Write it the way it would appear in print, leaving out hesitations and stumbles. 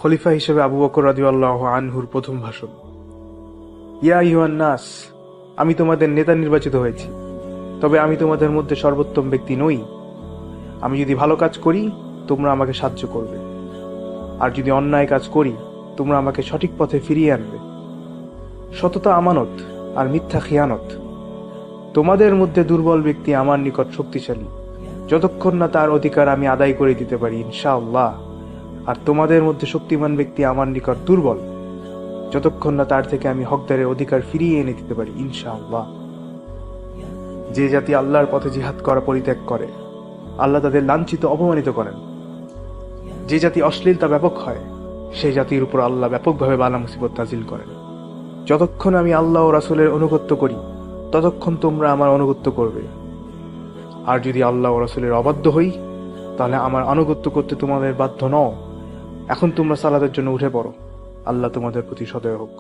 খলিফা হিসেবে আবু বকর রাদিয়াল্লাহু আনহুর প্রথম ভাষণ। ইয়া আইয়ুহান নাস, আমি তোমাদের নেতা নির্বাচিত হয়েছি, তবে আমি তোমাদের মধ্যে সর্বোত্তম ব্যক্তি নই। আমি যদি ভালো কাজ করি তোমরা আমাকে সাহায্য করবে, আর যদি অন্যায় কাজ করি তোমরা আমাকে সঠিক পথে ফিরিয়ে আনবে। সততা আমানত আর মিথ্যা খিয়ানত। তোমাদের মধ্যে দুর্বল ব্যক্তি আমার নিকট শক্তিশালী, যতক্ষণ না তার অধিকার আমি আদায় করে দিতে পারি ইনশাআল্লাহ। আর তোমাদের মধ্যে শক্তিমান ব্যক্তি আমার নিকট দুর্বল, যতক্ষণ না তার থেকে আমি হকদারের অধিকার ফিরিয়ে এনে দিতে পারি ইনশাআল্লাহ। যে জাতি আল্লাহর পথে জিহাদ করা পরিত্যাগ করে, আল্লাহ তাদের লাঞ্ছিত অপমানিত করেন। যে জাতি অশ্লীলতা ব্যাপক হয়, সেই জাতির উপর আল্লাহ ব্যাপকভাবে বালা মুসিবত নাজিল করেন। যতক্ষণ আমি আল্লাহ ও রাসূলের অনুগত্য করি ততক্ষণ তোমরা আমার অনুগত্য করবে, আর যদি আল্লাহ ও রাসূলের অবাধ্য হই তাহলে আমার আনুগত্য করতে তোমাদের বাধ্য নও। এখন তোমরা সালাতের জন্য উঠে পড়ো। আল্লাহ তোমাদের প্রতি সদয় হোক।